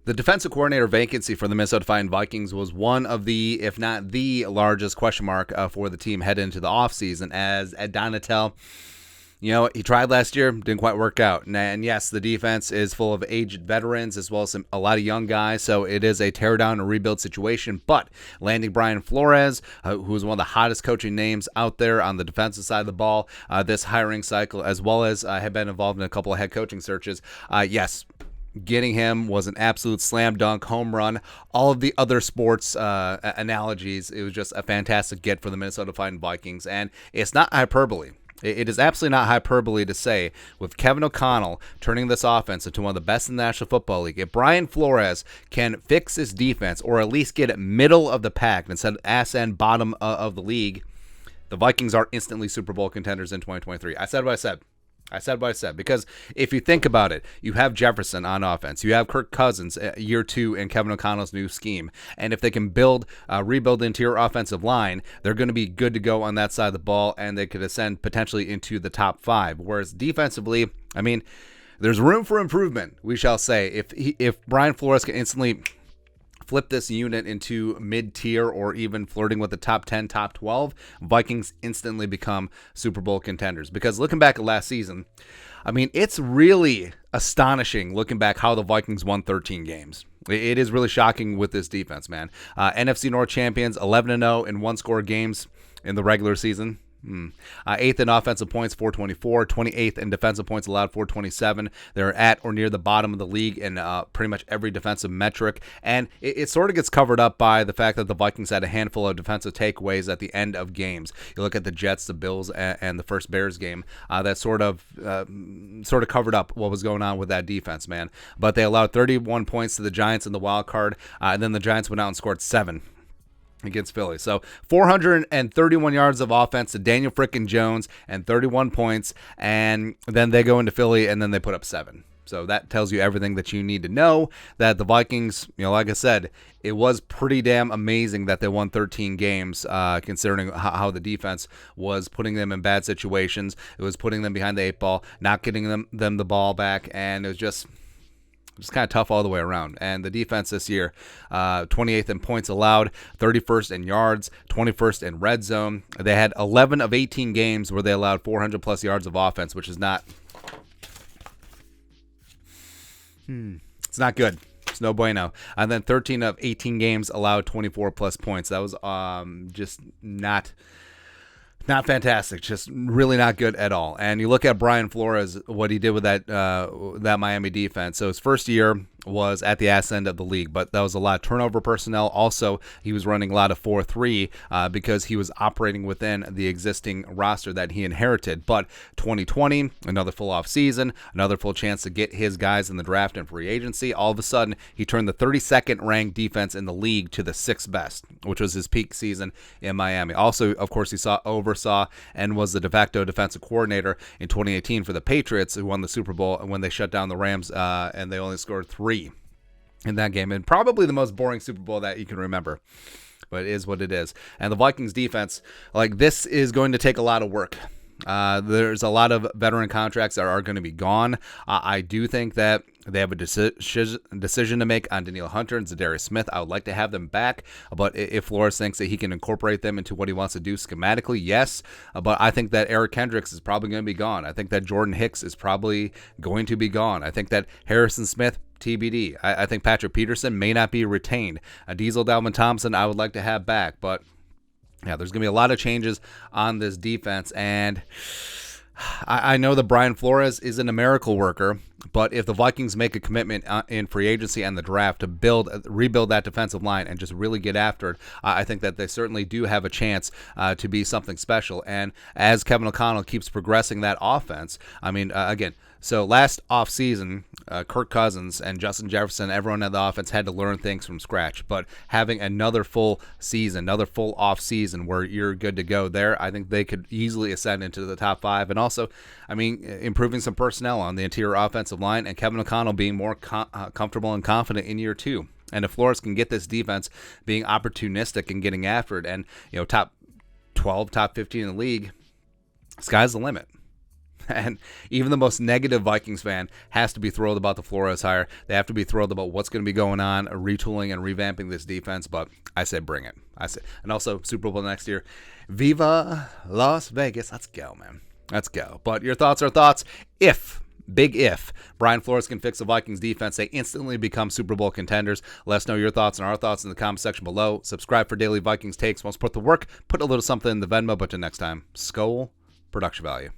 The defensive coordinator vacancy for the Minnesota Vikings was one of the, if not the largest question mark for the team heading into the offseason, as Ed Donatel, he tried last year, didn't quite work out. And yes, the defense is full of aged veterans as well as a lot of young guys, so it is a tear down and rebuild situation. But landing Brian Flores, who is one of the hottest coaching names out there on the defensive side of the ball this hiring cycle, as well as have been involved in a couple of head coaching searches, yes, getting him was an absolute slam dunk, home run. All of the other sports analogies, it was just a fantastic get for the Minnesota Vikings. And it's not hyperbole. It is absolutely not hyperbole to say, with Kevin O'Connell turning this offense into one of the best in the National Football League, if Brian Flores can fix his defense or at least get it middle of the pack instead of ass end bottom of the league, the Vikings are instantly Super Bowl contenders in 2023. I said what I said, because if you think about it, you have Jefferson on offense. You have Kirk Cousins year 2 in Kevin O'Connell's new scheme. And if they can rebuild the interior offensive line, they're going to be good to go on that side of the ball, and they could ascend potentially into the top 5. Whereas defensively, there's room for improvement, we shall say. If Brian Flores can instantly flip this unit into mid-tier or even flirting with the top 10, top 12, Vikings instantly become Super Bowl contenders. Because looking back at last season, it's really astonishing looking back how the Vikings won 13 games. It is really shocking with this defense, man. NFC North champions, 11-0 in one-score games in the regular season. 8th in offensive points, 424. 28th in defensive points allowed, 427. They're at or near the bottom of the league in pretty much every defensive metric. And it sort of gets covered up by the fact that the Vikings had a handful of defensive takeaways at the end of games. You look at the Jets, the Bills, and the first Bears game. That sort of covered up what was going on with that defense, man. But they allowed 31 points to the Giants in the wild card. And then the Giants went out and scored 7 against Philly. So 431 yards of offense to Daniel frickin' Jones and 31 points. And then they go into Philly and then they put up 7. So that tells you everything that you need to know, that the Vikings, like I said, it was pretty damn amazing that they won 13 games, considering how the defense was putting them in bad situations. It was putting them behind the 8 ball, not getting them the ball back, and it was just kind of tough all the way around. And the defense this year, 28th in points allowed, 31st in yards, 21st in red zone. They had 11 of 18 games where they allowed 400-plus yards of offense, which is not... It's not good. It's no bueno. And then 13 of 18 games allowed 24-plus points. That was just not fantastic, just really not good at all. And you look at Brian Flores, what he did with that Miami defense. So his first year was at the ass end of the league, but that was a lot of turnover personnel. Also, he was running a lot of 4-3 because he was operating within the existing roster that he inherited. But 2020, another full off season, another full chance to get his guys in the draft and free agency. All of a sudden, he turned the 32nd ranked defense in the league to the 6th best, which was his peak season in Miami. Also, of course, he oversaw and was the de facto defensive coordinator in 2018 for the Patriots, who won the Super Bowl when they shut down the Rams, and they only scored 3 in that game, and probably the most boring Super Bowl that you can remember, but it is what it is. And the Vikings defense, this is going to take a lot of work. There's a lot of veteran contracts that are going to be gone. I do think that they have a decision to make on Danielle Hunter and Zadarius Smith. I would like to have them back, but if Flores thinks that he can incorporate them into what he wants to do schematically, yes. But I think that Eric Kendricks is probably going to be gone. I think that Jordan Hicks is probably going to be gone. I think that Harrison Smith, TBD. I think Patrick Peterson may not be retained. Diesel Dalvin Thompson, I would like to have back, but yeah, there's going to be a lot of changes on this defense, and I know that Brian Flores isn't a miracle worker, but if the Vikings make a commitment in free agency and the draft to rebuild that defensive line and just really get after it, I think that they certainly do have a chance to be something special. And as Kevin O'Connell keeps progressing that offense, again, so last offseason, Kirk Cousins and Justin Jefferson, everyone in the offense had to learn things from scratch. But having another full season, another full off season where you're good to go there, I think they could easily ascend into the top 5. And also, improving some personnel on the interior offensive line, and Kevin O'Connell being more comfortable and confident in year 2. And if Flores can get this defense being opportunistic and getting after it, and top 12, top 15 in the league, sky's the limit. And even the most negative Vikings fan has to be thrilled about the Flores hire. They have to be thrilled about what's going to be going on, retooling and revamping this defense. But I say bring it. And also Super Bowl next year. Viva Las Vegas. Let's go, man. Let's go. But your thoughts are thoughts. Big if Brian Flores can fix the Vikings defense, they instantly become Super Bowl contenders. Let us know your thoughts and our thoughts in the comment section below. Subscribe for daily Vikings takes. Once put the work, put a little something in the Venmo. But till next time, Skol, production value.